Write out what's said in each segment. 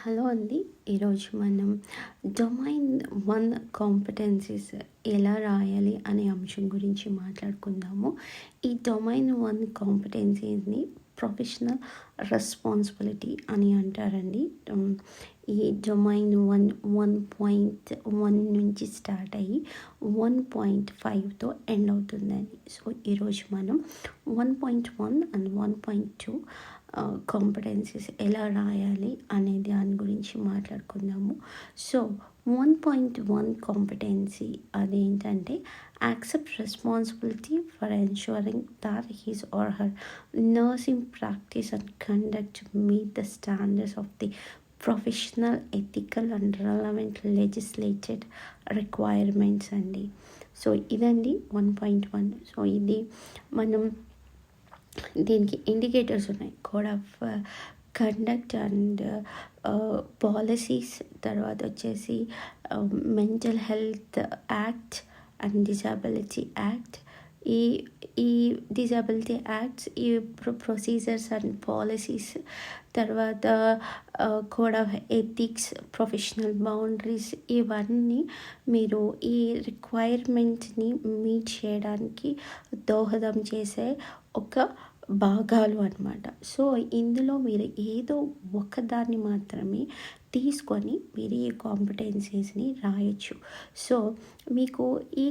Hello అండి. ఈరోజు మనం డొమైన్ 1 కాంపిటెన్సీస్ ఎలా రాయాలి అనే అంశం గురించి మాట్లాడుకుందాము. ఈ డొమైన్ 1 కాంపిటెన్సీస్ని ప్రొఫెషనల్ రెస్పాన్సిబిలిటీ అని అంటారండి. ఈ డొమైన్ 1 నుంచి స్టార్ట్ అయ్యి 1.5తో ఎండ్ అవుతుందండి. సో ఈరోజు మనం 1.1 అండ్ 1.2 కాంపిటెన్సీస్ ఎలా రాయాలి అనే దాని గురించి మాట్లాడుకుందాము. సో 1.1 కాంపిటెన్సీ అదేంటంటే accept responsibility for ensuring that his or her nursing practice and conduct meet the standards of the professional ethical and relevant legislated requirements అండి. సో ఇదండి 1.1. సో ఇది మనం దీనికి ఇండికేటర్స్ ఉన్నాయి. Code of conduct and policies, తర్వాత వచ్చేసి mental health act and disability act. ఈ ఈ డిజబిలిటీ యాక్ట్స్, ఈ ప్రొసీజర్స్ అండ్ పాలసీస్, తర్వాత code of ethics, professional boundaries, ఇవన్నీ మీరు ఈ రిక్వైర్మెంట్ని మీట్ చేయడానికి దోహదం చేసే ఒక భాగాలు అన్నమాట. సో ఇందులో మీరు ఏదో ఒకదాన్ని మాత్రమే తీసుకొని మీరు ఈ కాంపిటెన్సీస్ని రాయొచ్చు. సో మీకు ఈ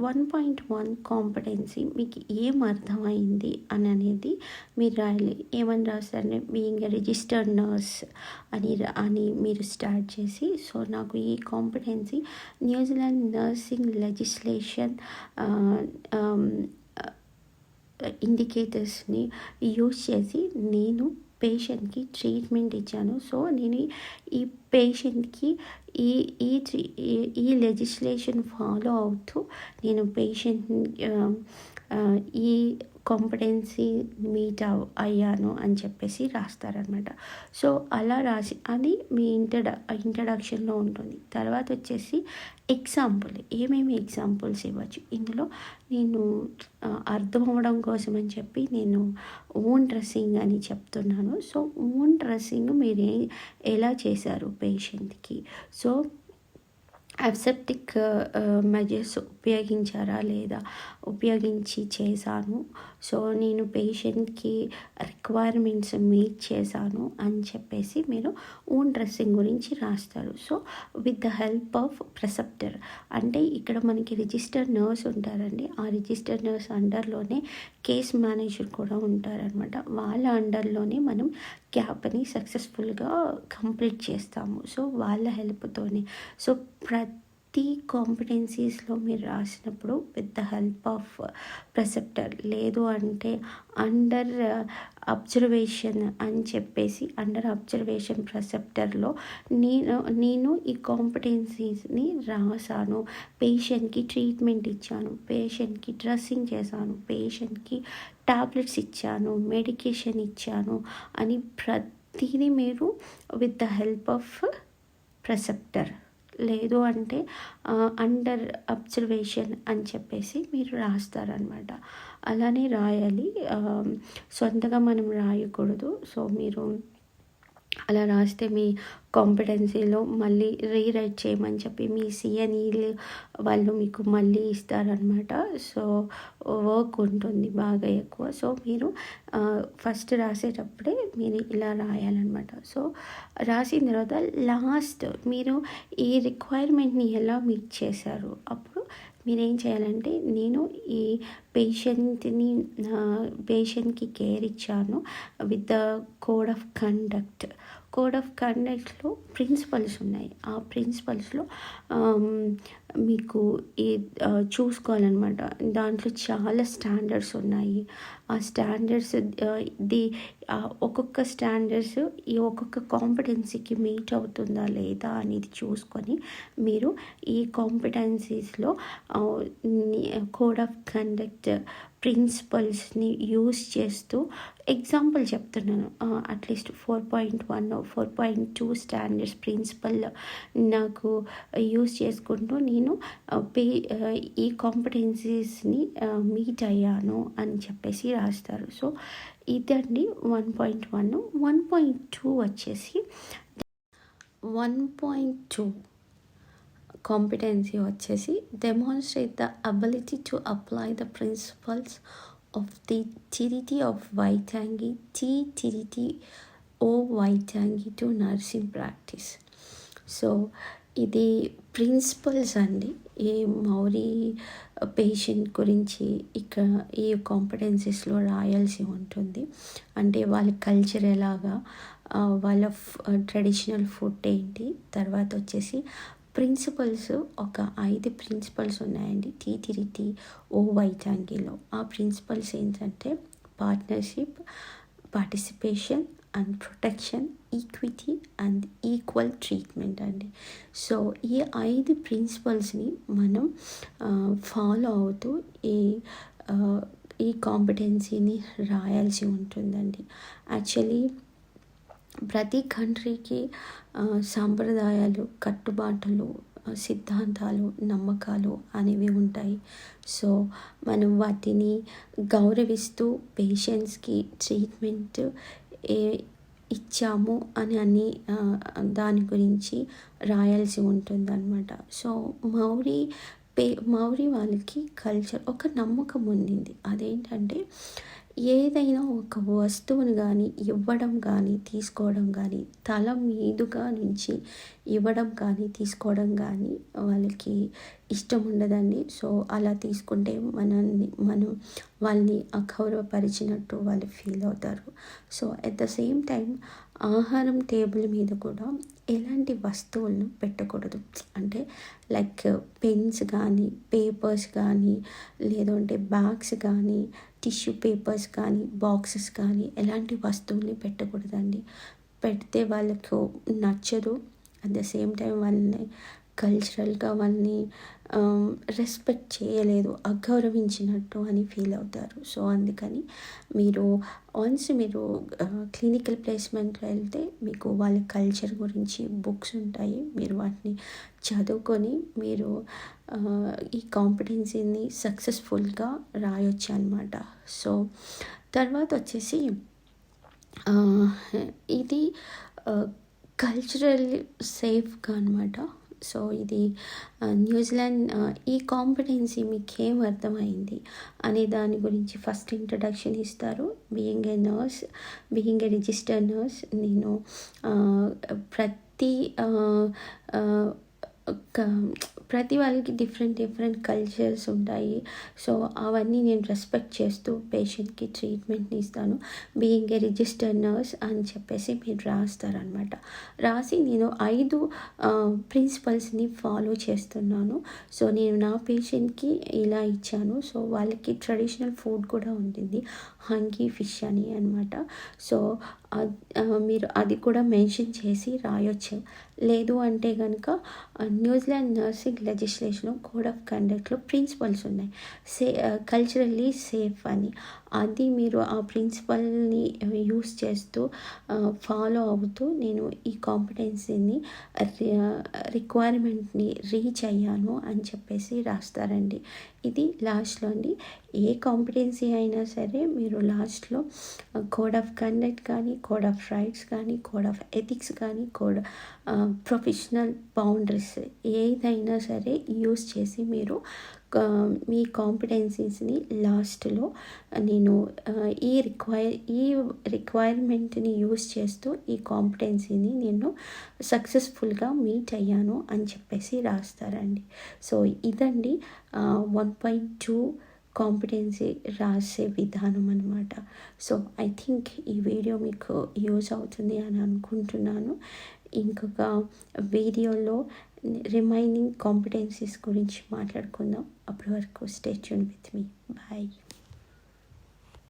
1.1 కాంపిటెన్సీ మీకు ఏం అర్థమైంది అని అనేది మీరు రాయాలి. ఏమని రాస్తారంటే బీయింగ్ ఎ రిజిస్టర్డ్ నర్స్ అని మీరు స్టార్ట్ చేసి, సో నాకు ఈ competency New Zealand nursing legislation ఇండికేటర్స్ని use చేసి నేను పేషెంట్కి ట్రీట్మెంట్ ఇచ్చాను. సో నేను ఈ పేషెంట్కి ఈ ఈ లెజిస్లేషన్ ఫాలో అవుతూ నేను పేషెంట్ ఈ కాంపిటెన్సీ మీట్ అయ్యాను అని చెప్పేసి రాస్తారనమాట. సో అలా రాసి అది మీ ఇంట్రడక్షన్లో ఉంటుంది. తర్వాత వచ్చేసి ఎగ్జాంపుల్, ఏమేమి ఎగ్జాంపుల్స్ ఇవ్వచ్చు. ఇందులో నేను అర్థం అవ్వడం కోసం అని చెప్పి నేను ఓన్ డ్రెస్సింగ్ అని చెప్తున్నాను. సో ఓన్ డ్రెస్సింగ్ మీరు ఎలా చేశారు పేషెంట్కి, సో అసెప్టిక్ మెజర్స్ ఉపయోగించారా లేదా, ఉపయోగించి చేశాను. సో నేను పేషెంట్కి రిక్వైర్మెంట్స్ మీట్ చేశాను అని చెప్పేసి మీరు ఓన్ డ్రెస్సింగ్ గురించి రాస్తారు. So with the help of preceptor, అంటే ఇక్కడ మనకి రిజిస్టర్డ్ నర్స్ ఉంటారండి. ఆ రిజిస్టర్డ్ నర్స్ అండర్లోనే కేస్ మేనేజర్ కూడా ఉంటారనమాట. వాళ్ళ అండర్లోనే మనం క్యాప్ని సక్సెస్ఫుల్గా కంప్లీట్ చేస్తాము. సో వాళ్ళ హెల్ప్తోనే. సో ప్రతి కాంపిటెన్సీస్లో మీరు రాసినప్పుడు with the help of preceptor, లేదు అంటే అండర్ అబ్జర్వేషన్ అని చెప్పేసి అండర్ అబ్జర్వేషన్ ప్రిసెప్టర్లో నేను ఈ కాంపిటెన్సీస్ని రాసాను. పేషెంట్కి ట్రీట్మెంట్ ఇచ్చాను, పేషెంట్కి డ్రెస్సింగ్ చేశాను, పేషెంట్కి టాబ్లెట్స్ ఇచ్చాను, మెడికేషన్ ఇచ్చాను అని ప్రతిదీ మీరు with the help of preceptor, లేదు అంటే అండర్ అబ్జర్వేషన్ అని చెప్పేసి మీరు రాస్తారనమాట. అలానే రాయాలి, సొంతగా మనం రాయకూడదు. సో మీరు అలా రాస్తే మీ కాంపిటెన్సీలో మళ్ళీ రీరైట్ చేయమని చెప్పి మీ సిఎన్ఈలు వాళ్ళు మీకు మళ్ళీ ఇస్తారనమాట. సో వర్క్ ఉంటుంది బాగా ఎక్కువ. సో మీరు ఫస్ట్ రాసేటప్పుడే మీరు ఇలా రాయాలన్నమాట. సో రాసిన తర్వాత లాస్ట్ మీరు ఈ రిక్వైర్మెంట్ని ఎలా మీట్ చేశారు, అప్పుడు మీరేం చేయాలంటే నేను ఈ పేషెంట్కి కేర్ ఇచ్చాను with the code of conduct. Code of కండక్ట్లో ప్రిన్సిపల్స్ ఉన్నాయి. ఆ ప్రిన్సిపల్స్లో మీకు ఈ చూసుకోవాలన్నమాట. దాంట్లో చాలా స్టాండర్డ్స్ ఉన్నాయి. ఆ స్టాండర్డ్స్ ఒక్కొక్క స్టాండర్డ్స్ ఈ ఒక్కొక్క కాంపిటెన్సీకి మీట్ అవుతుందా లేదా అనేది చూసుకొని మీరు ఈ కాంపిటెన్సీస్లో కోడ్ ఆఫ్ కండక్ట్ ప్రిన్సిపల్స్ని యూస్ చేస్తూ ఎగ్జాంపుల్ చెప్తున్నాను. అట్లీస్ట్ 4.1 4.2 స్టాండర్డ్స్ ప్రిన్సిపల్ నాకు యూస్ చేసుకుంటూ నేను ఈ కాంపిటెన్సీస్ని మీట్ అయ్యాను అని చెప్పేసి రాస్తారు. సో ఇదండి 1.1. 1.2 వచ్చేసి 1.2 కాంపిటెన్సీ వచ్చేసి demonstrate the ability to apply the principles of the Tiriti of Waitangi Tiriti o Waitangi to nursing practice. So ఇది ప్రిన్సిపల్స్ అండి. ఈ మౌరీ పేషెంట్ గురించి ఇక్కడ ఈ కాంపిటెన్సీస్లో రాయాల్సి ఉంటుంది. అంటే వాళ్ళ కల్చర్ ఎలాగా, వాళ్ళ ట్రెడిషనల్ ఫుడ్ ఏంటి, తర్వాత వచ్చేసి ప్రిన్సిపల్స్ ఒక 5 ప్రిన్సిపల్స్ ఉన్నాయండి టీటీడీటీ ఓ వైటాంగిలో. ఆ ప్రిన్సిపల్స్ ఏంటంటే partnership, participation and protection, equity and equal treatment అండి. సో ఈ 5 ప్రిన్సిపల్స్ని మనం ఫాలో అవుతూ ఈ కాంపిటెన్సీని రాయాల్సి ఉంటుందండి. యాక్చువల్లీ ప్రతి కంట్రీకి సాంప్రదాయాలు, కట్టుబాటులు, సిద్ధాంతాలు, నమ్మకాలు అనేవి ఉంటాయి. సో మనం వాటిని గౌరవిస్తూ పేషెంట్స్కి ట్రీట్మెంట్ ఇచ్చాము అని దాని గురించి రాయాల్సి ఉంటుందన్నమాట. సో మౌరీ వాళ్ళకి కల్చర్ ఒక నమ్మకం ఉండింది. అదేంటంటే ఏదైనా ఒక వస్తువును కానీ ఇవ్వడం కానీ తీసుకోవడం కానీ, తల మీదుగా నుంచి ఇవ్వడం కానీ తీసుకోవడం కానీ వాళ్ళకి ఇష్టం ఉండదండి. సో అలా తీసుకుంటే మనం వాళ్ళని అగౌరవపరిచినట్టు వాళ్ళు ఫీల్ అవుతారు. So at the same time ఆహారం టేబుల్ మీద కూడా ఎలాంటి వస్తువులను పెట్టకూడదు. అంటే లైక్ పెన్స్ కానీ, పేపర్స్ కానీ, లేదంటే బ్యాగ్స్ కానీ, టిష్యూ పేపర్స్ కానీ, బాక్సెస్ కానీ ఎలాంటి వస్తువుల్ని పెట్టకూడదండి. పెడితే వాళ్ళకు నచ్చదు. అట్ ద సేమ్ టైం వాళ్ళని కల్చరల్గా వాళ్ళని రెస్పెక్ట్ చేయలేదు, అగౌరవించినట్టు అని ఫీల్ అవుతారు. సో అందుకని మీరు క్లినికల్ ప్లేస్మెంట్లో వెళ్తే మీకు వాళ్ళ కల్చర్ గురించి బుక్స్ ఉంటాయి. మీరు వాటిని చదువుకొని మీరు ఈ కాంపిటెన్సీని సక్సెస్ఫుల్గా రాయొచ్చు అనమాట. సో తర్వాత వచ్చేసి ఇది కల్చరల్ సేఫ్గా అనమాట. సో ఇది న్యూజిలాండ్ ఈ కాంపిటెన్సీ మీకు ఏం అర్థమైంది అనే దాని గురించి ఫస్ట్ ఇంట్రడక్షన్ ఇస్తారు. Being a nurse, being a registered nurse, నేను ప్రతి వాళ్ళకి డిఫరెంట్ కల్చర్స్ ఉంటాయి. సో అవన్నీ నేను రెస్పెక్ట్ చేస్తూ పేషెంట్కి ట్రీట్మెంట్ని ఇస్తాను. బీయింగ్ ఏ రిజిస్టర్డ్ నర్స్ అని చెప్పేసి మీరు రాస్తారనమాట. రాసి నేను 5 ప్రిన్సిపల్స్ని ఫాలో చేస్తున్నాను. సో నేను నా పేషెంట్కి ఇలా ఇచ్చాను. సో వాళ్ళకి ట్రెడిషనల్ ఫుడ్ కూడా ఉంటుంది, హంగీ ఫిష్ అని అనమాట. సో మీరు అది కూడా మెన్షన్ చేసి రాయొచ్చు. లేదు అంటే కనుక New Zealand nursing legislation code of కండక్ట్లో ప్రిన్సిపల్స్ ఉన్నాయి, కల్చరల్లీ సేఫ్ అని. అది మీరు ఆ ప్రిన్సిపల్ని యూస్ చేస్తూ ఫాలో అవుతూ నేను ఈ కాంపిటెన్సీని రిక్వైర్మెంట్ని రీచ్ అయ్యాను అని చెప్పేసి రాస్తారండి. ఇది లాస్ట్లో అండి. ఏ కాంపిటెన్సీ అయినా సరే మీరు లాస్ట్లో కోడ్ ఆఫ్ కండక్ట్ కానీ, కోడ్ ఆఫ్ రైట్స్ కానీ, కోడ్ ఆఫ్ ఎథిక్స్ కానీ, ప్రొఫెషనల్ బౌండరీస్ ఏదైనా సరే యూస్ చేసి మీరు మీ కాంపిటెన్సీస్ని లాస్ట్లో నేను ఈ రిక్వైర్మెంట్ని యూస్ చేస్తూ ఈ కాంపిటెన్సీని నేను సక్సెస్ఫుల్గా మీట్ అయ్యాను అని చెప్పేసి రాస్తారండి. సో ఇదండి 1.2 కాంపిటెన్సీ రాసే విధానం అనమాట. సో ఐ థింక్ ఈ వీడియో మీకు యూజ్ అవుతుంది అని అనుకుంటున్నాను. ఇంకొక వీడియోలో రిమైనింగ్ కాంపిటెన్సీస్ గురించి మాట్లాడుకుందాం. అప్పటి వరకు stay tune with me. Bye.